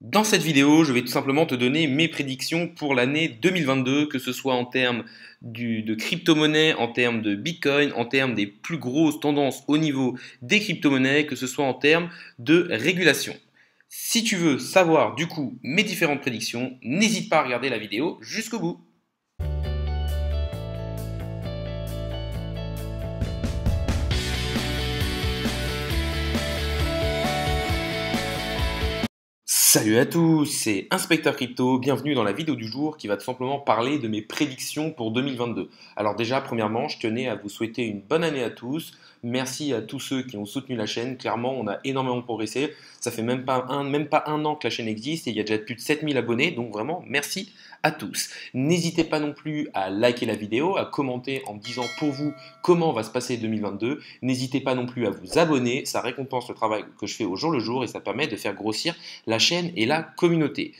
Dans cette vidéo, je vais tout simplement te donner mes prédictions pour l'année 2022, que ce soit en termes de crypto-monnaies, en termes de Bitcoin, en termes des plus grosses tendances au niveau des crypto-monnaies, que ce soit en termes de régulation. Si tu veux savoir du coup mes différentes prédictions, n'hésite pas à regarder la vidéo jusqu'au bout. Salut à tous, c'est Inspecteur Crypto, bienvenue dans la vidéo du jour qui va tout simplement parler de mes prédictions pour 2022. Alors déjà, premièrement, je tenais à vous souhaiter une bonne année à tous. Merci à tous ceux qui ont soutenu la chaîne. Clairement, on a énormément progressé. Ça fait même pas un an que la chaîne existe et il y a déjà plus de 7000 abonnés. Donc vraiment, merci à tous. N'hésitez pas non plus à liker la vidéo, à commenter en me disant pour vous comment va se passer 2022. N'hésitez pas non plus à vous abonner. Ça récompense le travail que je fais au jour le jour et ça permet de faire grossir la chaîne et la communauté.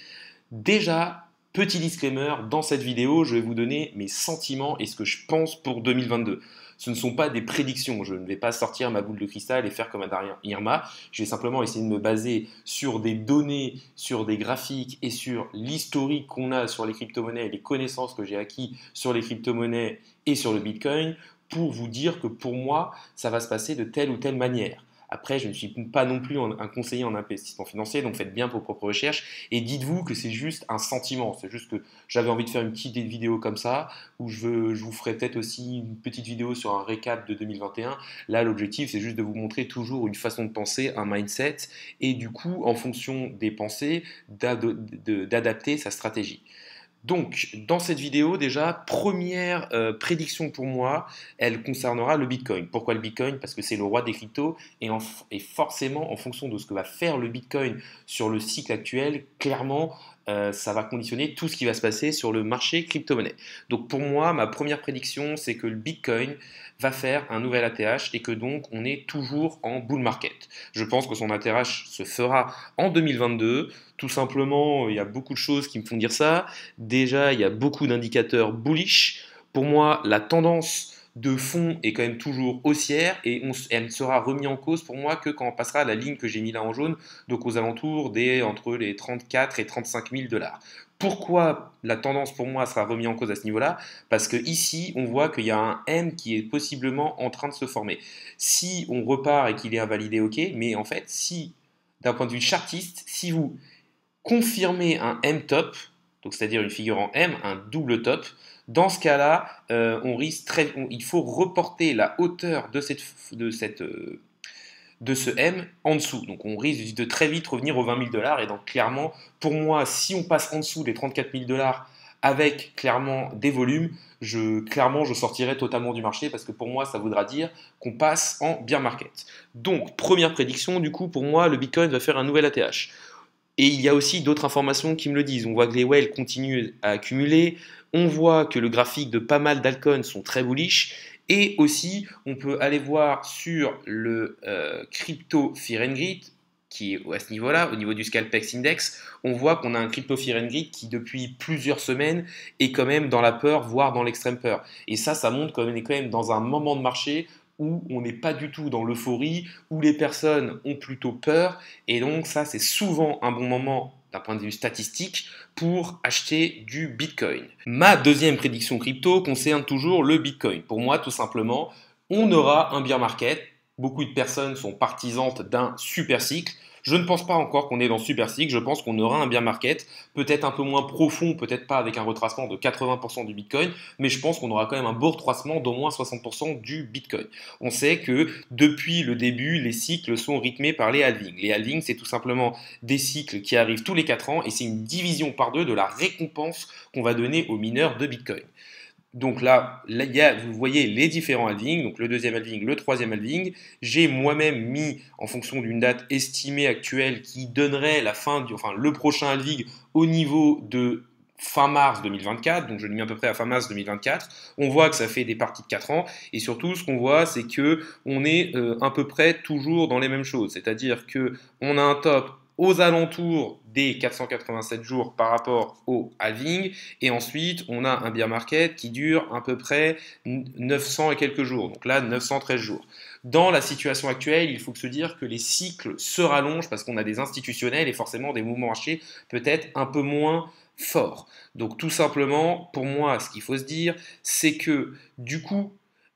Déjà, petit disclaimer, dans cette vidéo, je vais vous donner mes sentiments et ce que je pense pour 2022. Ce ne sont pas des prédictions, je ne vais pas sortir ma boule de cristal et faire comme Adrien Irma, je vais simplement essayer de me baser sur des données, sur des graphiques et sur l'historique qu'on a sur les crypto-monnaies et les connaissances que j'ai acquis sur les crypto-monnaies et sur le Bitcoin pour vous dire que pour moi, ça va se passer de telle ou telle manière. Après, je ne suis pas non plus un conseiller en investissement financier, donc faites bien vos propres recherches et dites-vous que c'est juste un sentiment. C'est juste que j'avais envie de faire une petite vidéo comme ça, où je vous ferai peut-être aussi une petite vidéo sur un récap de 2021. Là, l'objectif, c'est juste de vous montrer toujours une façon de penser, un mindset, et du coup, en fonction des pensées, d'adapter sa stratégie. Donc, dans cette vidéo, déjà, première prédiction pour moi, elle concernera le Bitcoin. Pourquoi le Bitcoin? Parce que c'est le roi des cryptos et forcément, en fonction de ce que va faire le Bitcoin sur le cycle actuel, clairement, ça va conditionner tout ce qui va se passer sur le marché crypto-monnaie. Donc, pour moi, ma première prédiction, c'est que le Bitcoin va faire un nouvel ATH et que donc on est toujours en bull market. Je pense que son ATH se fera en 2022. Tout simplement, il y a beaucoup de choses qui me font dire ça. Déjà, il y a beaucoup d'indicateurs bullish. Pour moi, la tendance de fond est quand même toujours haussière et elle ne sera remise en cause pour moi que quand on passera à la ligne que j'ai mis là en jaune, donc aux alentours entre les 34 et 35 000 dollars. Pourquoi la tendance pour moi sera remise en cause à ce niveau-là? Parce que ici, on voit qu'il y a un M qui est possiblement en train de se former. Si on repart et qu'il est invalidé, ok, mais en fait, si d'un point de vue chartiste, si vous confirmez un M-top, donc c'est-à-dire une figure en M, un double top, dans ce cas-là, il faut reporter la hauteur de ce M en dessous. Donc on risque de très vite revenir aux 20 000 dollars. Et donc clairement, pour moi, si on passe en dessous des 34 000 dollars avec clairement des volumes, clairement je sortirai totalement du marché parce que pour moi ça voudra dire qu'on passe en bear market. Donc première prédiction, du coup pour moi le Bitcoin va faire un nouvel ATH. Et il y a aussi d'autres informations qui me le disent. On voit que les whales continuent à accumuler. On voit que le graphique de pas mal d'altcoins sont très bullish. Et aussi, on peut aller voir sur le crypto Fear and Greed, qui est à ce niveau-là, au niveau du Scalpex Index, on voit qu'on a un crypto Fear and Greed qui, depuis plusieurs semaines, est quand même dans la peur, voire dans l'extrême peur. Et ça montre qu'on est quand même dans un moment de marché où on n'est pas du tout dans l'euphorie, où les personnes ont plutôt peur, et donc ça c'est souvent un bon moment d'un point de vue statistique pour acheter du Bitcoin. Ma deuxième prédiction crypto concerne toujours le Bitcoin. Pour moi, tout simplement, on aura un bear market. Beaucoup de personnes sont partisanes d'un super cycle. Je ne pense pas encore qu'on est dans super cycle. Je pense qu'on aura un bear market, peut-être un peu moins profond, peut-être pas avec un retracement de 80% du Bitcoin, mais je pense qu'on aura quand même un beau retracement d'au moins 60% du Bitcoin. On sait que depuis le début, les cycles sont rythmés par les halvings. Les halvings, c'est tout simplement des cycles qui arrivent tous les 4 ans et c'est une division par deux de la récompense qu'on va donner aux mineurs de Bitcoin. Donc là, vous voyez les différents halvings, donc le deuxième halving, le troisième halving. J'ai moi-même mis en fonction d'une date estimée actuelle qui donnerait le prochain halving au niveau de fin mars 2024, donc je l'ai mis à peu près à fin mars 2024. On voit que ça fait des parties de 4 ans et surtout ce qu'on voit c'est que on est à peu près toujours dans les mêmes choses, c'est-à-dire que on a un top aux alentours des 487 jours par rapport au halving. Et ensuite, on a un bear market qui dure à peu près 900 et quelques jours. Donc là, 913 jours. dans la situation actuelle, il faut se dire que les cycles se rallongent parce qu'on a des institutionnels et forcément des mouvements marchés peut-être un peu moins forts. Donc tout simplement, pour moi, ce qu'il faut se dire, c'est que du coup,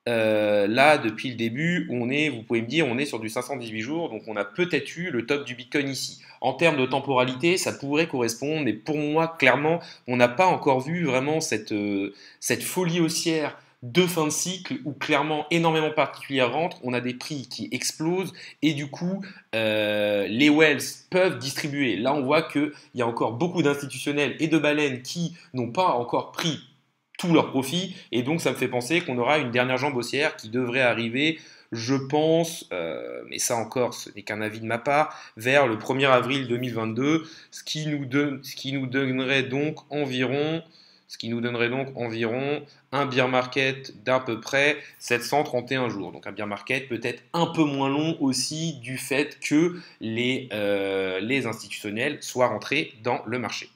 là, depuis le début, vous pouvez me dire, on est sur du 518 jours, donc on a peut-être eu le top du Bitcoin ici. En termes de temporalité, ça pourrait correspondre, mais pour moi, clairement, on n'a pas encore vu vraiment cette folie haussière de fin de cycle où clairement énormément de particuliers rentrent, on a des prix qui explosent et du coup les wells peuvent distribuer. Là on voit qu'il y a encore beaucoup d'institutionnels et de baleines qui n'ont pas encore pris tous leurs profits et donc ça me fait penser qu'on aura une dernière jambe haussière qui devrait arriver, je pense, mais ça encore ce n'est qu'un avis de ma part, vers le 1er avril 2022, ce qui nous donnerait donc environ un bear market d'à peu près 731 jours. Donc un bear market peut-être un peu moins long aussi du fait que les institutionnels soient rentrés dans le marché.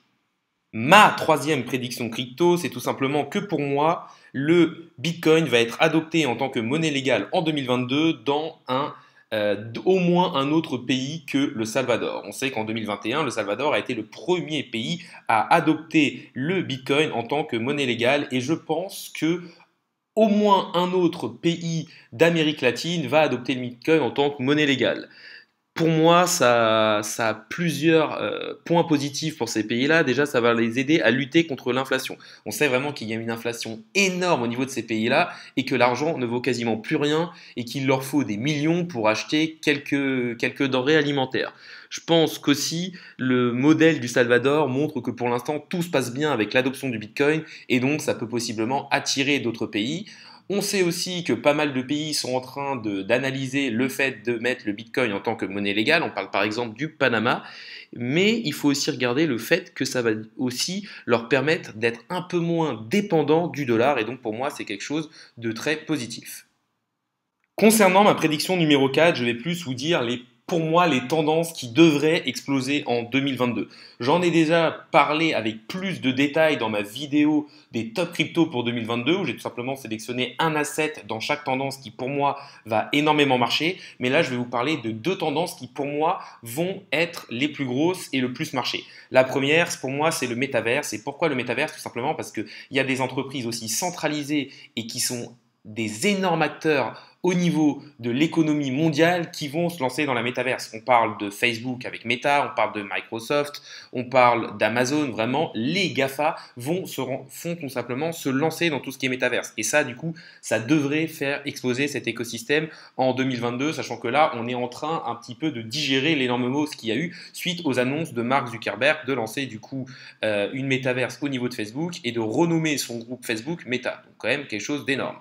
Ma troisième prédiction crypto, c'est tout simplement que pour moi, le Bitcoin va être adopté en tant que monnaie légale en 2022 dans au moins un autre pays que le Salvador. On sait qu'en 2021, le Salvador a été le premier pays à adopter le Bitcoin en tant que monnaie légale et je pense que au moins un autre pays d'Amérique latine va adopter le Bitcoin en tant que monnaie légale. Pour moi, ça a plusieurs points positifs pour ces pays-là. Déjà, ça va les aider à lutter contre l'inflation. On sait vraiment qu'il y a une inflation énorme au niveau de ces pays-là et que l'argent ne vaut quasiment plus rien et qu'il leur faut des millions pour acheter quelques denrées alimentaires. Je pense qu'aussi, le modèle du Salvador montre que pour l'instant, tout se passe bien avec l'adoption du Bitcoin et donc ça peut possiblement attirer d'autres pays. On sait aussi que pas mal de pays sont en train d'analyser le fait de mettre le Bitcoin en tant que monnaie légale. On parle par exemple du Panama. Mais il faut aussi regarder le fait que ça va aussi leur permettre d'être un peu moins dépendants du dollar. Et donc pour moi, c'est quelque chose de très positif. Concernant ma prédiction numéro 4, je vais plus vous dire pour moi les tendances qui devraient exploser en 2022. J'en ai déjà parlé avec plus de détails dans ma vidéo des top crypto pour 2022 où j'ai tout simplement sélectionné un asset dans chaque tendance qui pour moi va énormément marcher. Mais là, je vais vous parler de deux tendances qui pour moi vont être les plus grosses et le plus marcher. La première, pour moi, c'est le métaverse. Et pourquoi le métaverse? Tout simplement parce qu'il y a des entreprises aussi centralisées et qui sont des énormes acteurs au niveau de l'économie mondiale qui vont se lancer dans la métaverse. On parle de Facebook avec Meta, on parle de Microsoft, on parle d'Amazon. Vraiment, les GAFA font tout simplement se lancer dans tout ce qui est métaverse. Et ça, du coup, ça devrait faire exploser cet écosystème en 2022, sachant que là, on est en train un petit peu de digérer l'énorme hausse qu'il y a eu suite aux annonces de Mark Zuckerberg de lancer du coup une métaverse au niveau de Facebook et de renommer son groupe Facebook Meta. Donc quand même quelque chose d'énorme.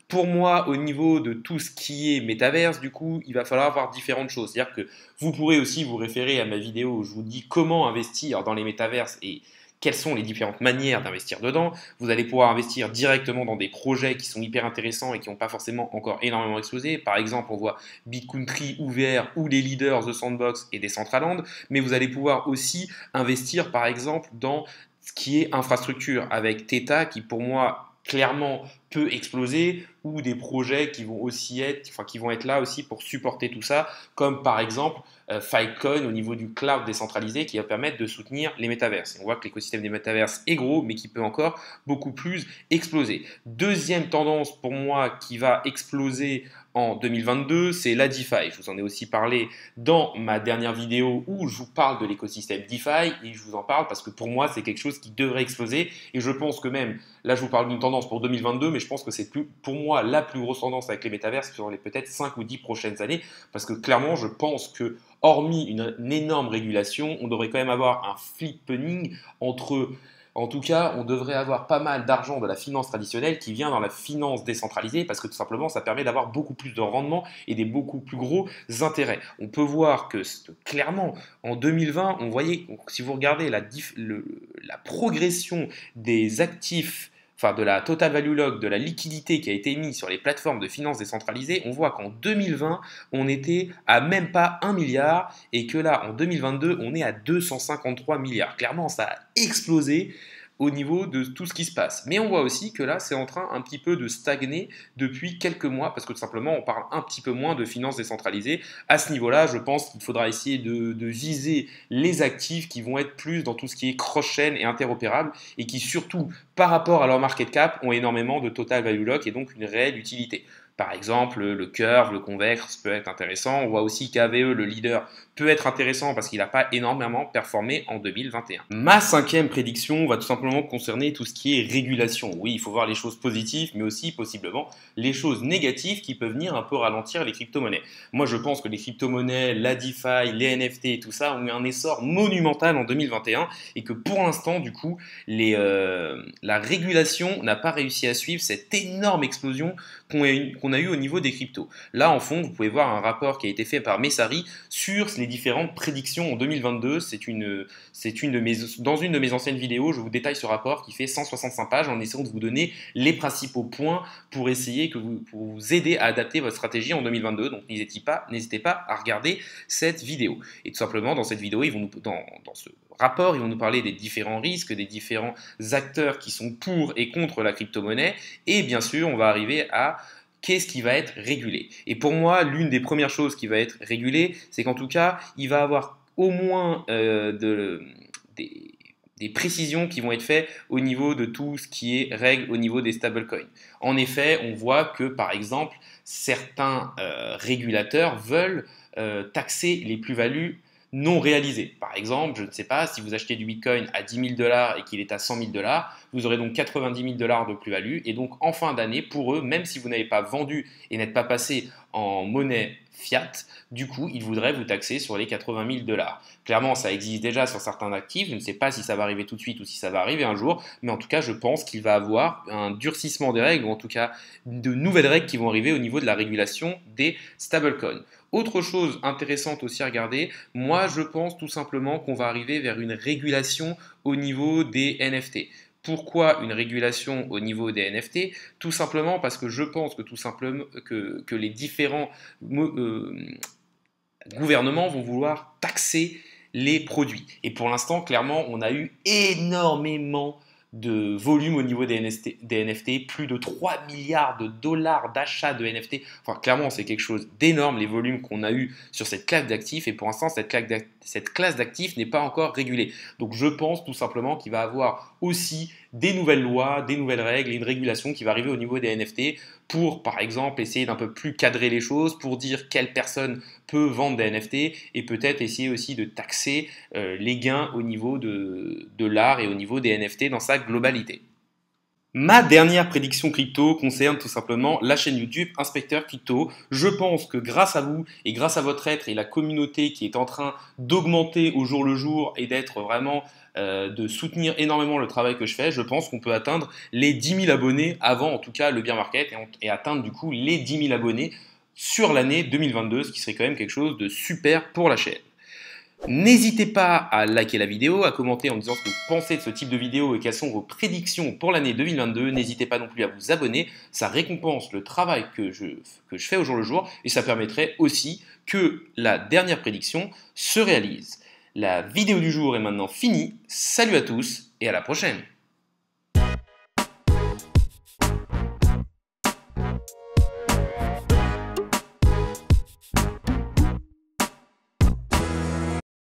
Pour moi, au niveau de tout ce qui est métaverse, du coup, il va falloir avoir différentes choses. C'est-à-dire que vous pourrez aussi vous référer à ma vidéo où je vous dis comment investir dans les métaverses et quelles sont les différentes manières d'investir dedans. Vous allez pouvoir investir directement dans des projets qui sont hyper intéressants et qui n'ont pas forcément encore énormément explosé. Par exemple, on voit BitCountry ouvert ou les leaders The Sandbox et Decentraland. Mais vous allez pouvoir aussi investir, par exemple, dans ce qui est infrastructure avec Theta qui, pour moi, clairement peut exploser ou des projets qui vont être là aussi pour supporter tout ça, comme par exemple Filecoin au niveau du cloud décentralisé qui va permettre de soutenir les métaverses. Et on voit que l'écosystème des métaverses est gros, mais qui peut encore beaucoup plus exploser. Deuxième tendance pour moi qui va exploser en 2022, c'est la DeFi. Je vous en ai aussi parlé dans ma dernière vidéo où je vous parle de l'écosystème DeFi et je vous en parle parce que pour moi, c'est quelque chose qui devrait exploser et je pense que même, là je vous parle d'une tendance pour 2022, mais je pense que c'est pour moi la plus grosse tendance avec les métaverses sur les peut-être 5 ou 10 prochaines années parce que clairement, je pense que hormis une énorme régulation, on devrait quand même avoir un flippening entre... En tout cas, on devrait avoir pas mal d'argent de la finance traditionnelle qui vient dans la finance décentralisée parce que tout simplement, ça permet d'avoir beaucoup plus de rendement et des beaucoup plus gros intérêts. On peut voir que clairement, en 2020, on voyait, si vous regardez la progression des actifs, enfin de la total value log, de la liquidité qui a été mise sur les plateformes de finances décentralisées, on voit qu'en 2020, on était à même pas 1 milliard et que là, en 2022, on est à 253 milliards. Clairement, ça a explosé. au niveau de tout ce qui se passe. Mais on voit aussi que là, c'est en train un petit peu de stagner depuis quelques mois, parce que tout simplement, on parle un petit peu moins de finances décentralisées. À ce niveau-là, je pense qu'il faudra essayer de viser les actifs qui vont être plus dans tout ce qui est cross-chain et interopérable, et qui surtout, par rapport à leur market cap, ont énormément de total value lock et donc une réelle utilité. Par exemple, le Curve, le Convex peut être intéressant. On voit aussi qu'AVE, le leader, peut être intéressant parce qu'il n'a pas énormément performé en 2021. Ma cinquième prédiction va tout simplement concerner tout ce qui est régulation. Oui, il faut voir les choses positives, mais aussi possiblement les choses négatives qui peuvent venir un peu ralentir les crypto-monnaies. Moi, je pense que les crypto-monnaies, la DeFi, les NFT et tout ça ont eu un essor monumental en 2021 et que pour l'instant, du coup, la régulation n'a pas réussi à suivre cette énorme explosion qu'on a eu au niveau des cryptos. Là, en fond, vous pouvez voir un rapport qui a été fait par Messari sur les différentes prédictions en 2022. Dans une de mes anciennes vidéos, je vous détaille ce rapport qui fait 165 pages en essayant de vous donner les principaux points pour essayer pour vous aider à adapter votre stratégie en 2022. Donc, n'hésitez pas à regarder cette vidéo. Et tout simplement, dans cette vidéo, dans ce rapport, ils vont nous parler des différents risques, des différents acteurs qui sont pour et contre la crypto-monnaie. Et bien sûr, on va arriver à qu'est-ce qui va être régulé. Et pour moi, l'une des premières choses qui va être régulée, c'est qu'en tout cas, il va y avoir au moins des précisions qui vont être faites au niveau de tout ce qui est règles au niveau des stablecoins. En effet, on voit que, par exemple, certains régulateurs veulent taxer les plus-values non réalisées. Par exemple, je ne sais pas, si vous achetez du Bitcoin à 10 000 $ et qu'il est à 100 000 $, vous aurez donc 90 000 $ de plus-value. Et donc, en fin d'année, pour eux, même si vous n'avez pas vendu et n'êtes pas passé en monnaie fiat, du coup, ils voudraient vous taxer sur les 80 000 $. Clairement, ça existe déjà sur certains actifs. Je ne sais pas si ça va arriver tout de suite ou si ça va arriver un jour. Mais en tout cas, je pense qu'il va y avoir un durcissement des règles, ou en tout cas de nouvelles règles qui vont arriver au niveau de la régulation des stablecoins. Autre chose intéressante aussi à regarder, moi je pense tout simplement qu'on va arriver vers une régulation au niveau des NFT. Pourquoi une régulation au niveau des NFT? Tout simplement parce que je pense que les différents gouvernements vont vouloir taxer les produits. Et pour l'instant, clairement, on a eu énormément de volume au niveau des NFT, plus de 3 milliards de dollars d'achat de NFT. Enfin, clairement, c'est quelque chose d'énorme, les volumes qu'on a eu sur cette classe d'actifs. Et pour l'instant, cette classe d'actifs n'est pas encore régulée. Donc, je pense tout simplement qu'il va y avoir aussi des nouvelles lois, des nouvelles règles et une régulation qui va arriver au niveau des NFT pour, par exemple, essayer d'un peu plus cadrer les choses, pour dire quelle personne peut vendre des NFT et peut-être essayer aussi de taxer les gains au niveau de l'art et au niveau des NFT dans sa globalité. Ma dernière prédiction crypto concerne tout simplement la chaîne YouTube Inspecteur Crypto. Je pense que grâce à vous et grâce à votre être et la communauté qui est en train d'augmenter au jour le jour et d'être vraiment de soutenir énormément le travail que je fais, je pense qu'on peut atteindre les 10 000 abonnés avant en tout cas le bear market et atteindre du coup les 10 000 abonnés sur l'année 2022, ce qui serait quand même quelque chose de super pour la chaîne. N'hésitez pas à liker la vidéo, à commenter en me disant ce que vous pensez de ce type de vidéo et quelles sont vos prédictions pour l'année 2022. N'hésitez pas non plus à vous abonner, ça récompense le travail que je fais au jour le jour et ça permettrait aussi que la dernière prédiction se réalise. La vidéo du jour est maintenant finie, salut à tous et à la prochaine.